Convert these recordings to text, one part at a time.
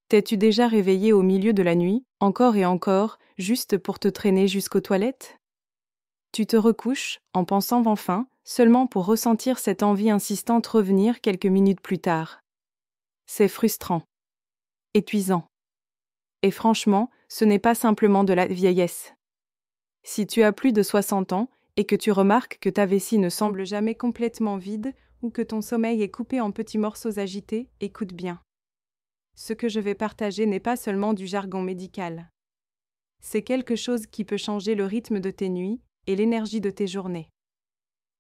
T'es-tu déjà réveillé au milieu de la nuit, encore et encore, juste pour te traîner jusqu'aux toilettes? Tu te recouches, en pensant enfin, seulement pour ressentir cette envie insistante revenir quelques minutes plus tard. C'est frustrant, épuisant. Et franchement, ce n'est pas simplement de la vieillesse. Si tu as plus de 60 ans et que tu remarques que ta vessie ne semble jamais complètement vide ou que ton sommeil est coupé en petits morceaux agités, écoute bien. Ce que je vais partager n'est pas seulement du jargon médical. C'est quelque chose qui peut changer le rythme de tes nuits et l'énergie de tes journées.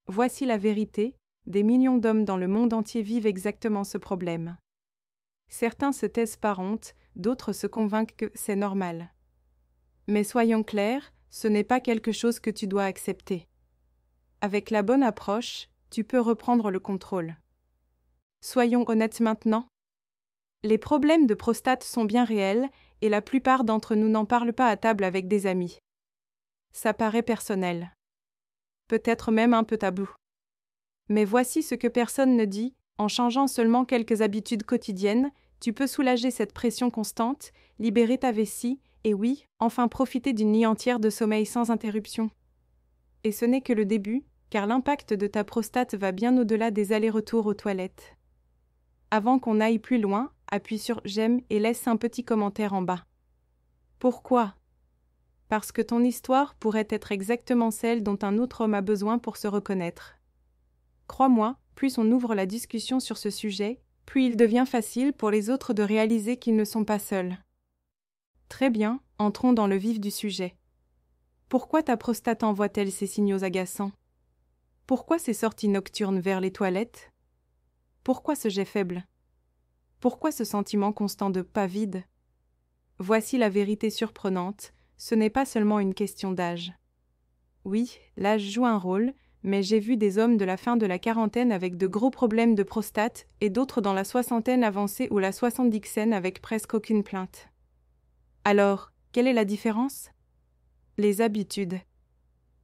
Voici la vérité, des millions d'hommes dans le monde entier vivent exactement ce problème. Certains se taisent par honte, d'autres se convainquent que c'est normal. Mais soyons clairs, ce n'est pas quelque chose que tu dois accepter. Avec la bonne approche, tu peux reprendre le contrôle. Soyons honnêtes maintenant. Les problèmes de prostate sont bien réels et la plupart d'entre nous n'en parlent pas à table avec des amis. Ça paraît personnel. Peut-être même un peu tabou. Mais voici ce que personne ne dit, en changeant seulement quelques habitudes quotidiennes, tu peux soulager cette pression constante, libérer ta vessie et oui, enfin profiter d'une nuit entière de sommeil sans interruption. Et ce n'est que le début, car l'impact de ta prostate va bien au-delà des allers-retours aux toilettes. Avant qu'on aille plus loin, appuie sur j'aime et laisse un petit commentaire en bas. Pourquoi? Parce que ton histoire pourrait être exactement celle dont un autre homme a besoin pour se reconnaître. Crois-moi, plus on ouvre la discussion sur ce sujet, plus il devient facile pour les autres de réaliser qu'ils ne sont pas seuls. Très bien, entrons dans le vif du sujet. Pourquoi ta prostate envoie-t-elle ces signaux agaçants? Pourquoi ces sorties nocturnes vers les toilettes? Pourquoi ce jet faible? Pourquoi ce sentiment constant de pas vide? Voici la vérité surprenante, ce n'est pas seulement une question d'âge. Oui, l'âge joue un rôle, mais j'ai vu des hommes de la fin de la quarantaine avec de gros problèmes de prostate et d'autres dans la soixantaine avancée ou la soixante-dixaine avec presque aucune plainte. Alors, quelle est la différence? Les habitudes.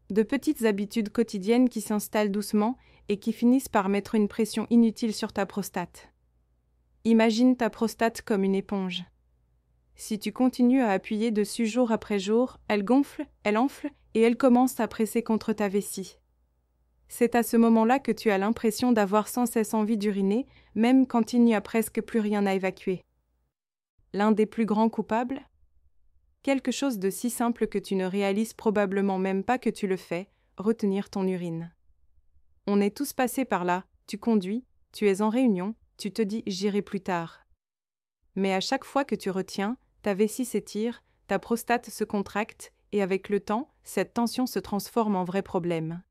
De petites habitudes quotidiennes qui s'installent doucement et qui finissent par mettre une pression inutile sur ta prostate. Imagine ta prostate comme une éponge. Si tu continues à appuyer dessus jour après jour, elle gonfle, elle enfle et elle commence à presser contre ta vessie. C'est à ce moment-là que tu as l'impression d'avoir sans cesse envie d'uriner, même quand il n'y a presque plus rien à évacuer. L'un des plus grands coupables? Quelque chose de si simple que tu ne réalises probablement même pas que tu le fais, retenir ton urine. On est tous passés par là, tu conduis, tu es en réunion, tu te dis « j'irai plus tard ». Mais à chaque fois que tu retiens, ta vessie s'étire, ta prostate se contracte et avec le temps, cette tension se transforme en vrai problème.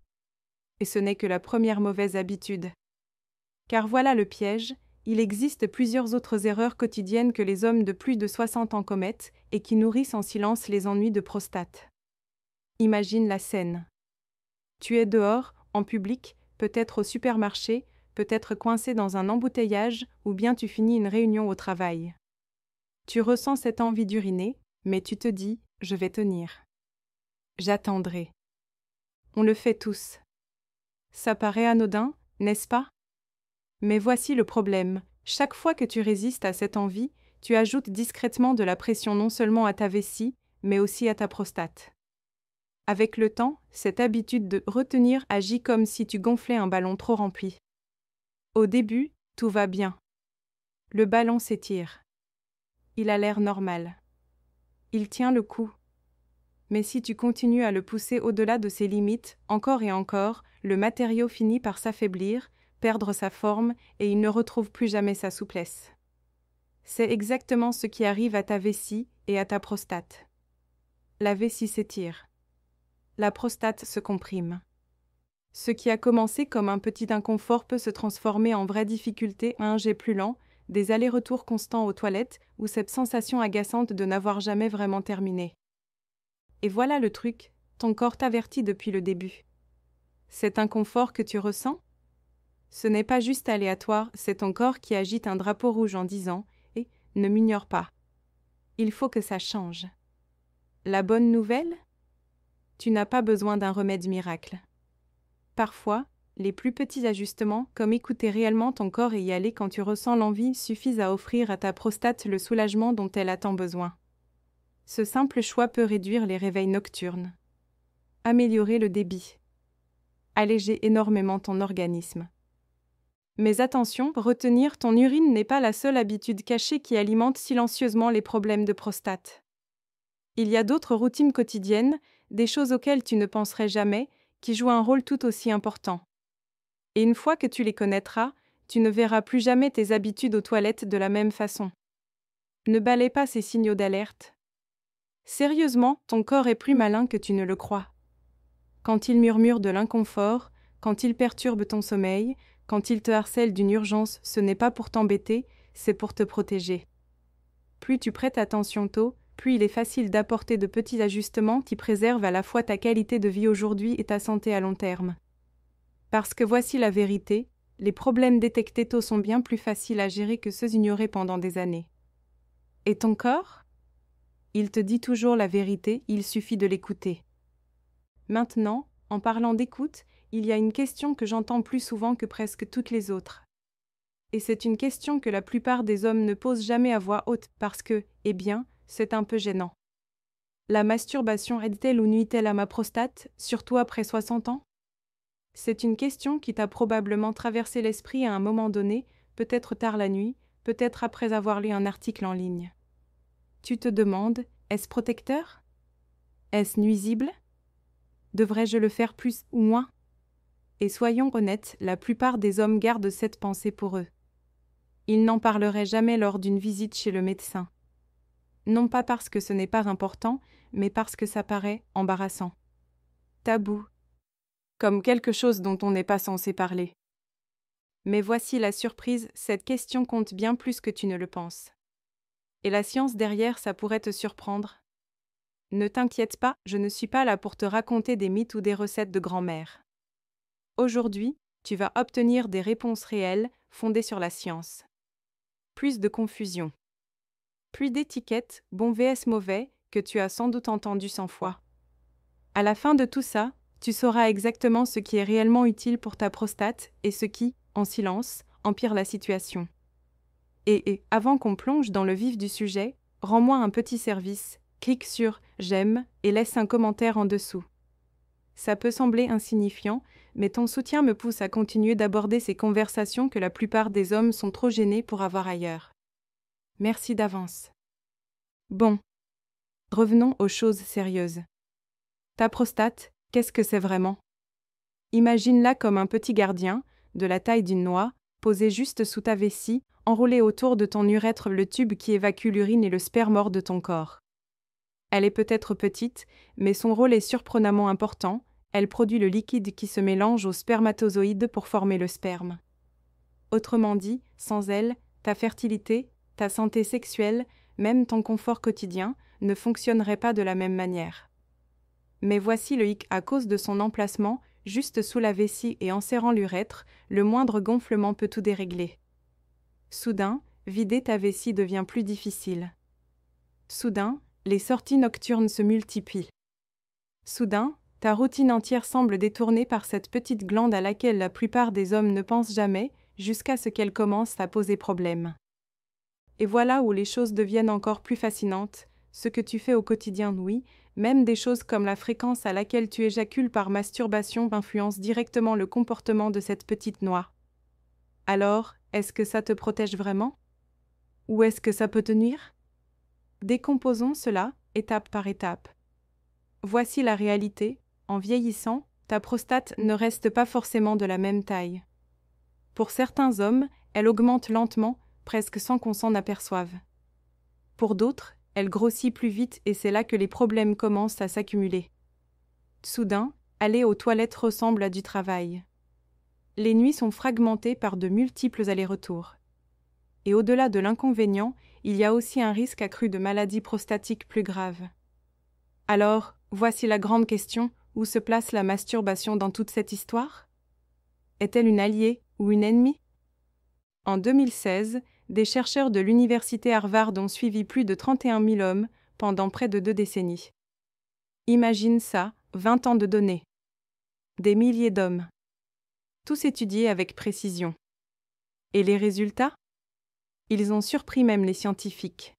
Et ce n'est que la première mauvaise habitude. Car voilà le piège, il existe plusieurs autres erreurs quotidiennes que les hommes de plus de 60 ans commettent et qui nourrissent en silence les ennuis de prostate. Imagine la scène. Tu es dehors, en public, peut-être au supermarché, peut-être coincé dans un embouteillage ou bien tu finis une réunion au travail. Tu ressens cette envie d'uriner, mais tu te dis « je vais tenir ». J'attendrai. On le fait tous. Ça paraît anodin, n'est-ce pas? Mais voici le problème. Chaque fois que tu résistes à cette envie, tu ajoutes discrètement de la pression non seulement à ta vessie, mais aussi à ta prostate. Avec le temps, cette habitude de retenir agit comme si tu gonflais un ballon trop rempli. Au début, tout va bien. Le ballon s'étire. Il a l'air normal. Il tient le coup. Mais si tu continues à le pousser au-delà de ses limites, encore et encore, le matériau finit par s'affaiblir, perdre sa forme et il ne retrouve plus jamais sa souplesse. C'est exactement ce qui arrive à ta vessie et à ta prostate. La vessie s'étire. La prostate se comprime. Ce qui a commencé comme un petit inconfort peut se transformer en vraie difficulté, un jet plus lent, des allers-retours constants aux toilettes ou cette sensation agaçante de n'avoir jamais vraiment terminé. Et voilà le truc, ton corps t'avertit depuis le début. Cet inconfort que tu ressens? Ce n'est pas juste aléatoire, c'est ton corps qui agite un drapeau rouge en disant « Eh, ne m'ignore pas. Il faut que ça change. » La bonne nouvelle? Tu n'as pas besoin d'un remède miracle. Parfois, les plus petits ajustements, comme écouter réellement ton corps et y aller quand tu ressens l'envie, suffisent à offrir à ta prostate le soulagement dont elle a tant besoin. Ce simple choix peut réduire les réveils nocturnes, améliorer le débit, alléger énormément ton organisme. Mais attention, retenir ton urine n'est pas la seule habitude cachée qui alimente silencieusement les problèmes de prostate. Il y a d'autres routines quotidiennes, des choses auxquelles tu ne penserais jamais, qui jouent un rôle tout aussi important. Et une fois que tu les connaîtras, tu ne verras plus jamais tes habitudes aux toilettes de la même façon. Ne balaie pas ces signaux d'alerte. Sérieusement, ton corps est plus malin que tu ne le crois. Quand il murmure de l'inconfort, quand il perturbe ton sommeil, quand il te harcèle d'une urgence, ce n'est pas pour t'embêter, c'est pour te protéger. Plus tu prêtes attention tôt, plus il est facile d'apporter de petits ajustements qui préservent à la fois ta qualité de vie aujourd'hui et ta santé à long terme. Parce que voici la vérité, les problèmes détectés tôt sont bien plus faciles à gérer que ceux ignorés pendant des années. Et ton corps ? Il te dit toujours la vérité, il suffit de l'écouter. Maintenant, en parlant d'écoute, il y a une question que j'entends plus souvent que presque toutes les autres. Et c'est une question que la plupart des hommes ne posent jamais à voix haute parce que, eh bien, c'est un peu gênant. La masturbation aide-t-elle ou nuit-elle à ma prostate, surtout après 60 ans ? C'est une question qui t'a probablement traversé l'esprit à un moment donné, peut-être tard la nuit, peut-être après avoir lu un article en ligne. Tu te demandes, est-ce protecteur ? Est-ce nuisible ? Devrais-je le faire plus ou moins ? Et soyons honnêtes, la plupart des hommes gardent cette pensée pour eux. Ils n'en parleraient jamais lors d'une visite chez le médecin. Non pas parce que ce n'est pas important, mais parce que ça paraît embarrassant. Tabou. Comme quelque chose dont on n'est pas censé parler. Mais voici la surprise, cette question compte bien plus que tu ne le penses. Et la science derrière, ça pourrait te surprendre. Ne t'inquiète pas, je ne suis pas là pour te raconter des mythes ou des recettes de grand-mère. Aujourd'hui, tu vas obtenir des réponses réelles, fondées sur la science. Plus de confusion. Plus d'étiquettes, bon vs mauvais, que tu as sans doute entendu 100 fois. À la fin de tout ça, tu sauras exactement ce qui est réellement utile pour ta prostate et ce qui, en silence, empire la situation. Et avant qu'on plonge dans le vif du sujet, rends-moi un petit service, clique sur « J'aime » et laisse un commentaire en dessous. Ça peut sembler insignifiant, mais ton soutien me pousse à continuer d'aborder ces conversations que la plupart des hommes sont trop gênés pour avoir ailleurs. Merci d'avance. Bon, revenons aux choses sérieuses. Ta prostate, qu'est-ce que c'est vraiment ? Imagine-la comme un petit gardien, de la taille d'une noix, posé juste sous ta vessie, enroulé autour de ton urètre le tube qui évacue l'urine et le sperme hors de ton corps. Elle est peut-être petite, mais son rôle est surprenamment important, elle produit le liquide qui se mélange aux spermatozoïdes pour former le sperme. Autrement dit, sans elle, ta fertilité, ta santé sexuelle, même ton confort quotidien, ne fonctionneraient pas de la même manière. Mais voici le hic, à cause de son emplacement, juste sous la vessie et en serrant l'urètre, le moindre gonflement peut tout dérégler. Soudain, vider ta vessie devient plus difficile. Soudain, les sorties nocturnes se multiplient. Soudain, ta routine entière semble détournée par cette petite glande à laquelle la plupart des hommes ne pensent jamais, jusqu'à ce qu'elle commence à poser problème. Et voilà où les choses deviennent encore plus fascinantes. Ce que tu fais au quotidien, oui, même des choses comme la fréquence à laquelle tu éjacules par masturbation influencent directement le comportement de cette petite noix. Alors, est-ce que ça te protège vraiment ? Ou est-ce que ça peut te nuire ? Décomposons cela, étape par étape. Voici la réalité. En vieillissant, ta prostate ne reste pas forcément de la même taille. Pour certains hommes, elle augmente lentement, presque sans qu'on s'en aperçoive. Pour d'autres, elle grossit plus vite et c'est là que les problèmes commencent à s'accumuler. Soudain, aller aux toilettes ressemble à du travail. Les nuits sont fragmentées par de multiples allers-retours. Et au-delà de l'inconvénient, il y a aussi un risque accru de maladies prostatiques plus graves. Alors, voici la grande question, où se place la masturbation dans toute cette histoire ? Est-elle une alliée ou une ennemie ? En 2016, des chercheurs de l'université Harvard ont suivi plus de 31 000 hommes pendant près de 2 décennies. Imagine ça, 20 ans de données. Des milliers d'hommes. tous étudiés avec précision. Et les résultats? Ils ont surpris même les scientifiques.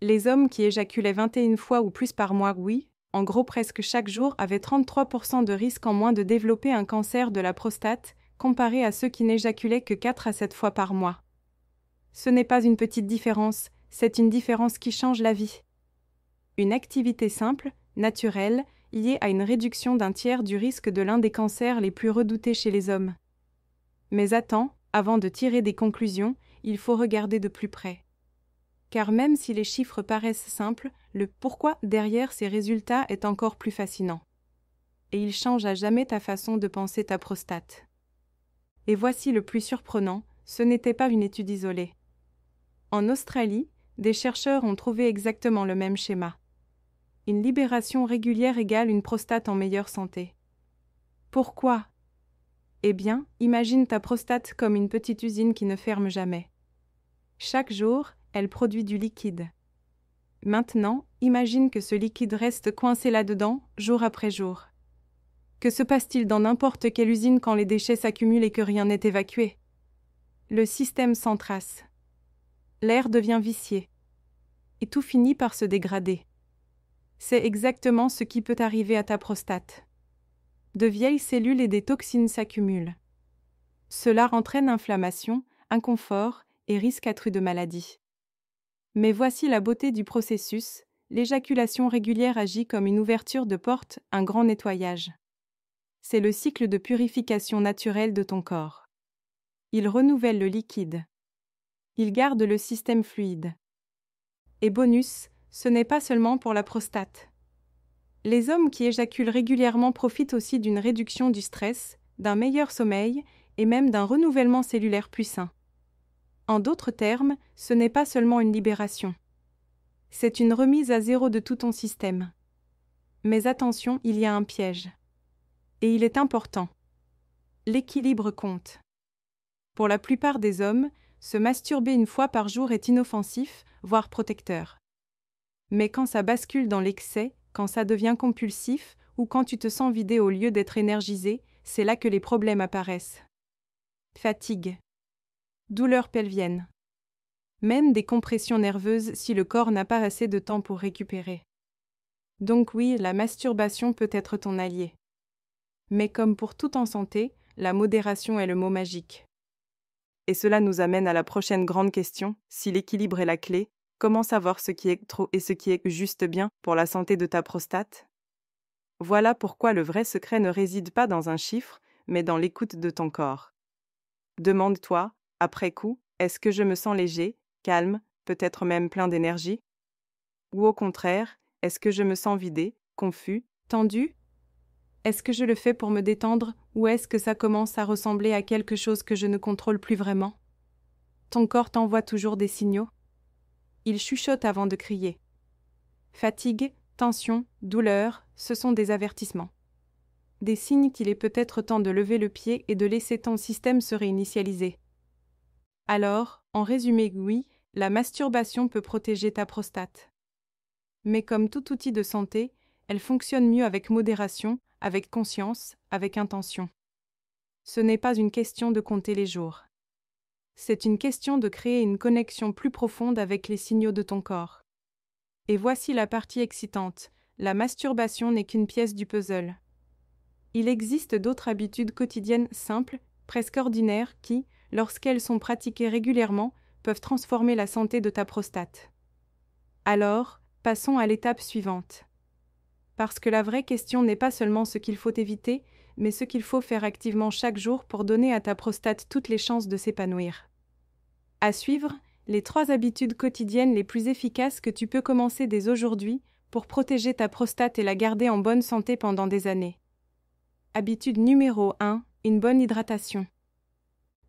Les hommes qui éjaculaient 21 fois ou plus par mois, oui, en gros presque chaque jour, avaient 33% de risque en moins de développer un cancer de la prostate, comparé à ceux qui n'éjaculaient que 4 à 7 fois par mois. Ce n'est pas une petite différence, c'est une différence qui change la vie. Une activité simple, naturelle, liée à une réduction d'un tiers du risque de l'un des cancers les plus redoutés chez les hommes. Mais attends, avant de tirer des conclusions, il faut regarder de plus près. Car même si les chiffres paraissent simples, le pourquoi derrière ces résultats est encore plus fascinant. Et il change à jamais ta façon de penser ta prostate. Et voici le plus surprenant, ce n'était pas une étude isolée. En Australie, des chercheurs ont trouvé exactement le même schéma. Une libération régulière égale une prostate en meilleure santé. Pourquoi? Eh bien, imagine ta prostate comme une petite usine qui ne ferme jamais. Chaque jour, elle produit du liquide. Maintenant, imagine que ce liquide reste coincé là-dedans, jour après jour. Que se passe-t-il dans n'importe quelle usine quand les déchets s'accumulent et que rien n'est évacué? Le système s'entrace. L'air devient vicié. Et tout finit par se dégrader. C'est exactement ce qui peut arriver à ta prostate. De vieilles cellules et des toxines s'accumulent. Cela entraîne inflammation, inconfort et risque accru de maladie. Mais voici la beauté du processus, l'éjaculation régulière agit comme une ouverture de porte, un grand nettoyage. C'est le cycle de purification naturelle de ton corps. Il renouvelle le liquide. Il garde le système fluide. Et bonus, ce n'est pas seulement pour la prostate. Les hommes qui éjaculent régulièrement profitent aussi d'une réduction du stress, d'un meilleur sommeil et même d'un renouvellement cellulaire plus sain. En d'autres termes, ce n'est pas seulement une libération. C'est une remise à zéro de tout ton système. Mais attention, il y a un piège. Et il est important. L'équilibre compte. Pour la plupart des hommes, se masturber une fois par jour est inoffensif, voire protecteur. Mais quand ça bascule dans l'excès, quand ça devient compulsif ou quand tu te sens vidé au lieu d'être énergisé, c'est là que les problèmes apparaissent. Fatigue. Douleurs pelviennes. Même des compressions nerveuses si le corps n'a pas assez de temps pour récupérer. Donc oui, la masturbation peut être ton allié. Mais comme pour tout en santé, la modération est le mot magique. Et cela nous amène à la prochaine grande question, si l'équilibre est la clé, comment savoir ce qui est trop et ce qui est juste bien pour la santé de ta prostate? Voilà pourquoi le vrai secret ne réside pas dans un chiffre, mais dans l'écoute de ton corps. Demande-toi, après coup, est-ce que je me sens léger, calme, peut-être même plein d'énergie? Ou au contraire, est-ce que je me sens vidé, confus, tendu? Est-ce que je le fais pour me détendre ou est-ce que ça commence à ressembler à quelque chose que je ne contrôle plus vraiment? Ton corps t'envoie toujours des signaux. Il chuchote avant de crier. Fatigue, tension, douleur, ce sont des avertissements. Des signes qu'il est peut-être temps de lever le pied et de laisser ton système se réinitialiser. Alors, en résumé, oui, la masturbation peut protéger ta prostate. Mais comme tout outil de santé, elle fonctionne mieux avec modération, avec conscience, avec intention. Ce n'est pas une question de compter les jours. C'est une question de créer une connexion plus profonde avec les signaux de ton corps. Et voici la partie excitante, la masturbation n'est qu'une pièce du puzzle. Il existe d'autres habitudes quotidiennes simples, presque ordinaires, qui, lorsqu'elles sont pratiquées régulièrement, peuvent transformer la santé de ta prostate. Alors, passons à l'étape suivante. Parce que la vraie question n'est pas seulement ce qu'il faut éviter, mais ce qu'il faut faire activement chaque jour pour donner à ta prostate toutes les chances de s'épanouir. À suivre, les 3 habitudes quotidiennes les plus efficaces que tu peux commencer dès aujourd'hui pour protéger ta prostate et la garder en bonne santé pendant des années. Habitude numéro 1, une bonne hydratation.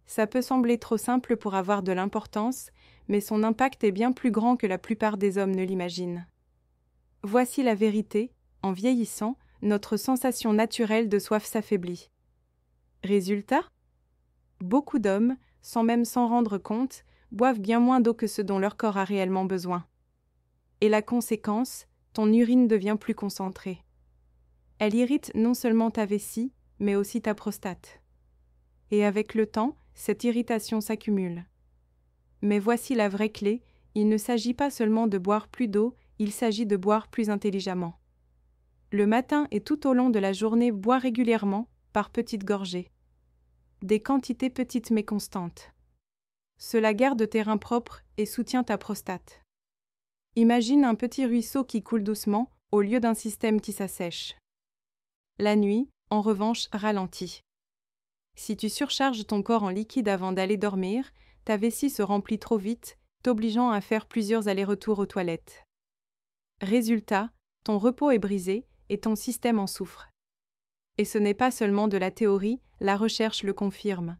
Ça peut sembler trop simple pour avoir de l'importance, mais son impact est bien plus grand que la plupart des hommes ne l'imaginent. Voici la vérité, en vieillissant, notre sensation naturelle de soif s'affaiblit. Résultat? Beaucoup d'hommes, sans même s'en rendre compte, boivent bien moins d'eau que ce dont leur corps a réellement besoin. Et la conséquence, ton urine devient plus concentrée. Elle irrite non seulement ta vessie, mais aussi ta prostate. Et avec le temps, cette irritation s'accumule. Mais voici la vraie clé, il ne s'agit pas seulement de boire plus d'eau, il s'agit de boire plus intelligemment. Le matin et tout au long de la journée, bois régulièrement, par petites gorgées. Des quantités petites mais constantes. Cela garde tes reins propres et soutient ta prostate. Imagine un petit ruisseau qui coule doucement, au lieu d'un système qui s'assèche. La nuit, en revanche, ralentit. Si tu surcharges ton corps en liquide avant d'aller dormir, ta vessie se remplit trop vite, t'obligeant à faire plusieurs allers-retours aux toilettes. Résultat, ton repos est brisé et ton système en souffre. Et ce n'est pas seulement de la théorie, la recherche le confirme.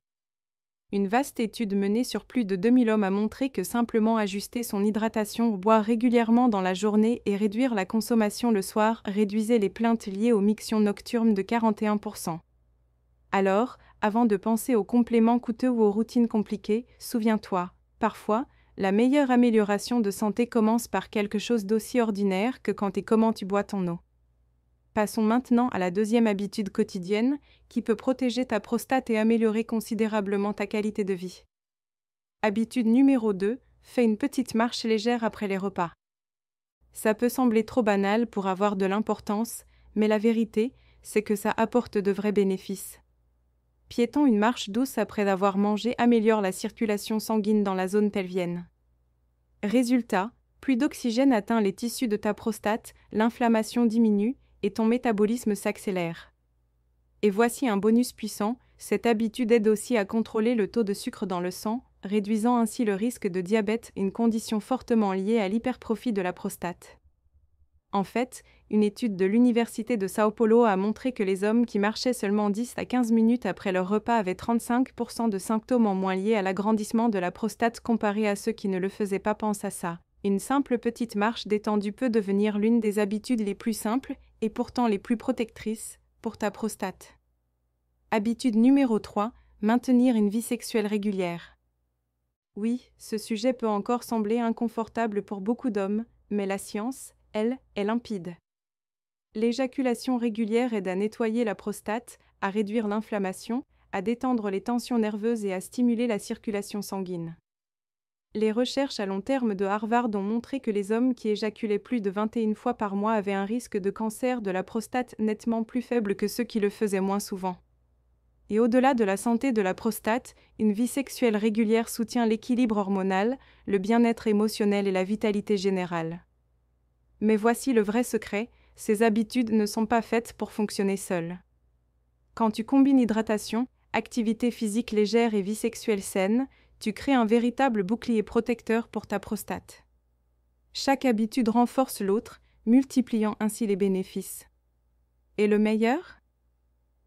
Une vaste étude menée sur plus de 2000 hommes a montré que simplement ajuster son hydratation, boire régulièrement dans la journée et réduire la consommation le soir réduisait les plaintes liées aux mictions nocturnes de 41%. Alors, avant de penser aux compléments coûteux ou aux routines compliquées, souviens-toi, parfois, la meilleure amélioration de santé commence par quelque chose d'aussi ordinaire que quand et comment tu bois ton eau. Passons maintenant à la deuxième habitude quotidienne qui peut protéger ta prostate et améliorer considérablement ta qualité de vie. Habitude numéro 2, fais une petite marche légère après les repas. Ça peut sembler trop banal pour avoir de l'importance, mais la vérité, c'est que ça apporte de vrais bénéfices. Piéton, une marche douce après avoir mangé améliore la circulation sanguine dans la zone pelvienne. Résultat, plus d'oxygène atteint les tissus de ta prostate, l'inflammation diminue et ton métabolisme s'accélère. Et voici un bonus puissant, cette habitude aide aussi à contrôler le taux de sucre dans le sang, réduisant ainsi le risque de diabète, une condition fortement liée à l'hypertrophie de la prostate. En fait, une étude de l'Université de São Paulo a montré que les hommes qui marchaient seulement 10 à 15 minutes après leur repas avaient 35% de symptômes en moins liés à l'agrandissement de la prostate comparé à ceux qui ne le faisaient pas. Pense à ça. Une simple petite marche détendue peut devenir l'une des habitudes les plus simples et pourtant les plus protectrices pour ta prostate. Habitude numéro 3, maintenir une vie sexuelle régulière. Oui, ce sujet peut encore sembler inconfortable pour beaucoup d'hommes, mais la science, elle, est limpide. L'éjaculation régulière aide à nettoyer la prostate, à réduire l'inflammation, à détendre les tensions nerveuses et à stimuler la circulation sanguine. Les recherches à long terme de Harvard ont montré que les hommes qui éjaculaient plus de 21 fois par mois avaient un risque de cancer de la prostate nettement plus faible que ceux qui le faisaient moins souvent. Et au-delà de la santé de la prostate, une vie sexuelle régulière soutient l'équilibre hormonal, le bien-être émotionnel et la vitalité générale. Mais voici le vrai secret, ces habitudes ne sont pas faites pour fonctionner seules. Quand tu combines hydratation, activité physique légère et vie sexuelle saine, tu crées un véritable bouclier protecteur pour ta prostate. Chaque habitude renforce l'autre, multipliant ainsi les bénéfices. Et le meilleur ?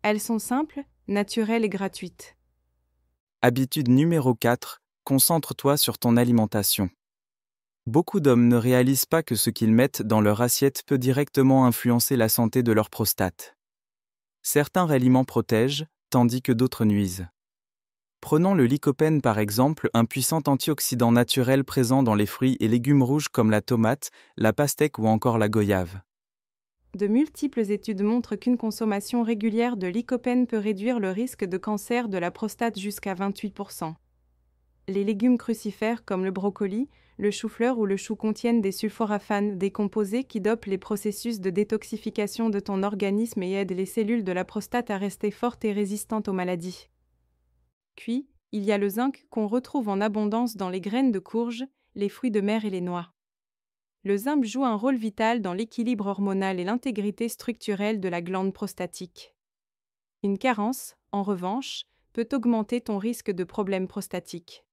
Elles sont simples, naturelles et gratuites. Habitude numéro 4, concentre-toi sur ton alimentation. Beaucoup d'hommes ne réalisent pas que ce qu'ils mettent dans leur assiette peut directement influencer la santé de leur prostate. Certains aliments protègent, tandis que d'autres nuisent. Prenons le lycopène par exemple, un puissant antioxydant naturel présent dans les fruits et légumes rouges comme la tomate, la pastèque ou encore la goyave. De multiples études montrent qu'une consommation régulière de lycopène peut réduire le risque de cancer de la prostate jusqu'à 28%. Les légumes crucifères comme le brocoli, le chou-fleur ou le chou contiennent des sulforaphanes, des composés qui dopent les processus de détoxification de ton organisme et aident les cellules de la prostate à rester fortes et résistantes aux maladies. Puis, il y a le zinc qu'on retrouve en abondance dans les graines de courge, les fruits de mer et les noix. Le zinc joue un rôle vital dans l'équilibre hormonal et l'intégrité structurelle de la glande prostatique. Une carence, en revanche, peut augmenter ton risque de problèmes prostatiques.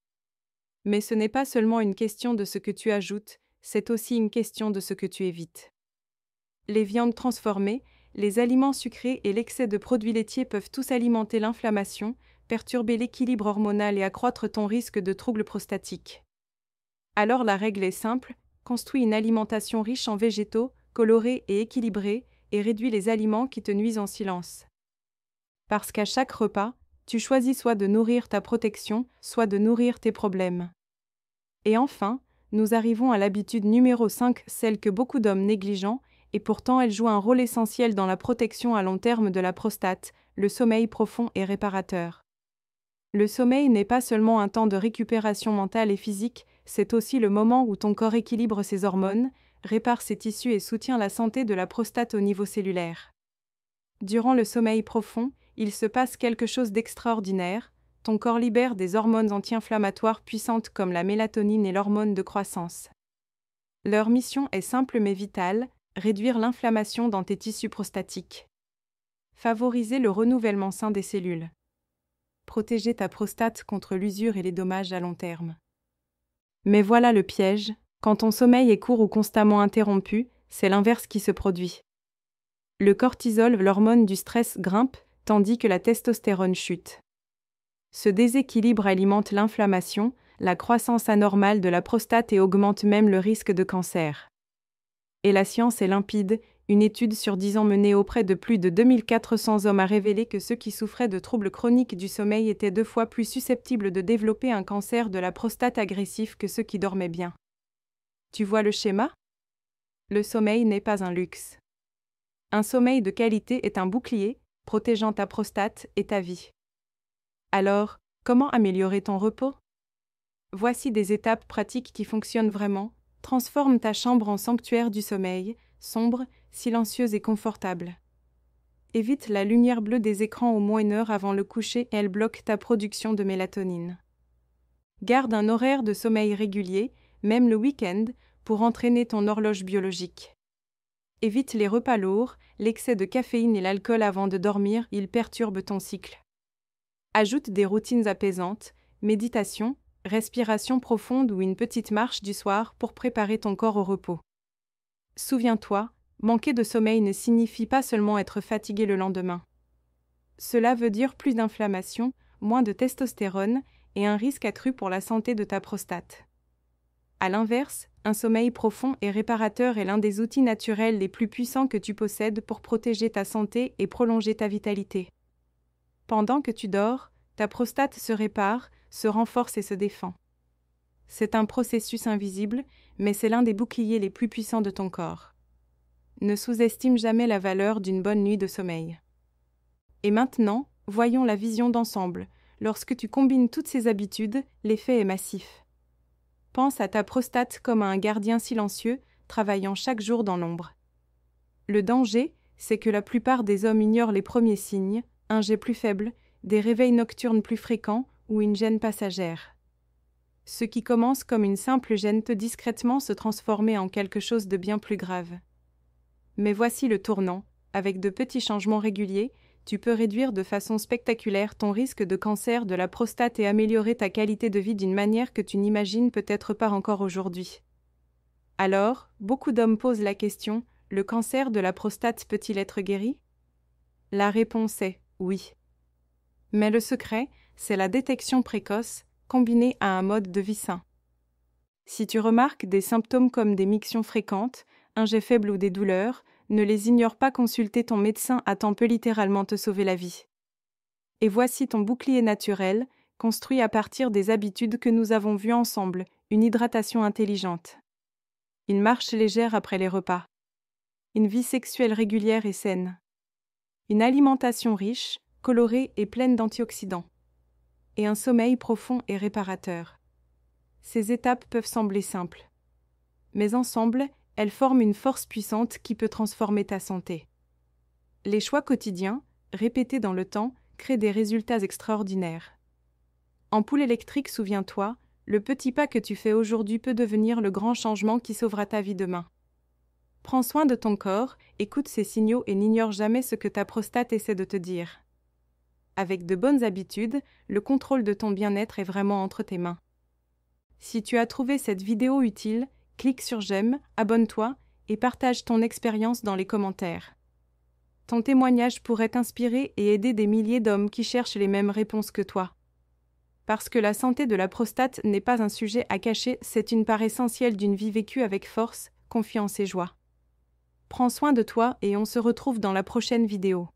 Mais ce n'est pas seulement une question de ce que tu ajoutes, c'est aussi une question de ce que tu évites. Les viandes transformées, les aliments sucrés et l'excès de produits laitiers peuvent tous alimenter l'inflammation, perturber l'équilibre hormonal et accroître ton risque de troubles prostatiques. Alors la règle est simple, construis une alimentation riche en végétaux, colorée et équilibrée, et réduis les aliments qui te nuisent en silence. Parce qu'à chaque repas, tu choisis soit de nourrir ta protection, soit de nourrir tes problèmes. Et enfin, nous arrivons à l'habitude numéro 5, celle que beaucoup d'hommes négligent, et pourtant elle joue un rôle essentiel dans la protection à long terme de la prostate, le sommeil profond et réparateur. Le sommeil n'est pas seulement un temps de récupération mentale et physique, c'est aussi le moment où ton corps équilibre ses hormones, répare ses tissus et soutient la santé de la prostate au niveau cellulaire. Durant le sommeil profond, il se passe quelque chose d'extraordinaire. Ton corps libère des hormones anti-inflammatoires puissantes comme la mélatonine et l'hormone de croissance. Leur mission est simple mais vitale, réduire l'inflammation dans tes tissus prostatiques. Favoriser le renouvellement sain des cellules. Protéger ta prostate contre l'usure et les dommages à long terme. Mais voilà le piège, quand ton sommeil est court ou constamment interrompu, c'est l'inverse qui se produit. Le cortisol, l'hormone du stress, grimpe, tandis que la testostérone chute. Ce déséquilibre alimente l'inflammation, la croissance anormale de la prostate et augmente même le risque de cancer. Et la science est limpide, une étude sur 10 ans menée auprès de plus de 2400 hommes a révélé que ceux qui souffraient de troubles chroniques du sommeil étaient 2 fois plus susceptibles de développer un cancer de la prostate agressif que ceux qui dormaient bien. Tu vois le schéma ? Le sommeil n'est pas un luxe. Un sommeil de qualité est un bouclier, protégeant ta prostate et ta vie. Alors, comment améliorer ton repos ? Voici des étapes pratiques qui fonctionnent vraiment. Transforme ta chambre en sanctuaire du sommeil, sombre, silencieuse et confortable. Évite la lumière bleue des écrans au moins 1 heure avant le coucher, elle bloque ta production de mélatonine. Garde un horaire de sommeil régulier, même le week-end, pour entraîner ton horloge biologique. Évite les repas lourds, l'excès de caféine et l'alcool avant de dormir, ils perturbent ton cycle. Ajoute des routines apaisantes, méditation, respiration profonde ou une petite marche du soir pour préparer ton corps au repos. Souviens-toi, manquer de sommeil ne signifie pas seulement être fatigué le lendemain. Cela veut dire plus d'inflammation, moins de testostérone et un risque accru pour la santé de ta prostate. À l'inverse, un sommeil profond et réparateur est l'un des outils naturels les plus puissants que tu possèdes pour protéger ta santé et prolonger ta vitalité. Pendant que tu dors, ta prostate se répare, se renforce et se défend. C'est un processus invisible, mais c'est l'un des boucliers les plus puissants de ton corps. Ne sous-estime jamais la valeur d'une bonne nuit de sommeil. Et maintenant, voyons la vision d'ensemble. Lorsque tu combines toutes ces habitudes, l'effet est massif. Pense à ta prostate comme à un gardien silencieux, travaillant chaque jour dans l'ombre. Le danger, c'est que la plupart des hommes ignorent les premiers signes, un jet plus faible, des réveils nocturnes plus fréquents ou une gêne passagère. Ce qui commence comme une simple gêne peut discrètement se transformer en quelque chose de bien plus grave. Mais voici le tournant. Avec de petits changements réguliers, tu peux réduire de façon spectaculaire ton risque de cancer de la prostate et améliorer ta qualité de vie d'une manière que tu n'imagines peut-être pas encore aujourd'hui. Alors, beaucoup d'hommes posent la question, le cancer de la prostate peut-il être guéri ? La réponse est oui. Mais le secret, c'est la détection précoce, combinée à un mode de vie sain. Si tu remarques des symptômes comme des mictions fréquentes, un jet faible ou des douleurs, ne les ignore pas, consulter ton médecin à temps peut littéralement te sauver la vie. Et voici ton bouclier naturel, construit à partir des habitudes que nous avons vues ensemble, une hydratation intelligente. Une marche légère après les repas. Une vie sexuelle régulière et saine. Une alimentation riche, colorée et pleine d'antioxydants. Et un sommeil profond et réparateur. Ces étapes peuvent sembler simples. Mais ensemble, elles forment une force puissante qui peut transformer ta santé. Les choix quotidiens, répétés dans le temps, créent des résultats extraordinaires. Ampoule électrique, souviens-toi, le petit pas que tu fais aujourd'hui peut devenir le grand changement qui sauvera ta vie demain. Prends soin de ton corps, écoute ses signaux et n'ignore jamais ce que ta prostate essaie de te dire. Avec de bonnes habitudes, le contrôle de ton bien-être est vraiment entre tes mains. Si tu as trouvé cette vidéo utile, clique sur j'aime, abonne-toi et partage ton expérience dans les commentaires. Ton témoignage pourrait inspirer et aider des milliers d'hommes qui cherchent les mêmes réponses que toi. Parce que la santé de la prostate n'est pas un sujet à cacher, c'est une part essentielle d'une vie vécue avec force, confiance et joie. Prends soin de toi et on se retrouve dans la prochaine vidéo.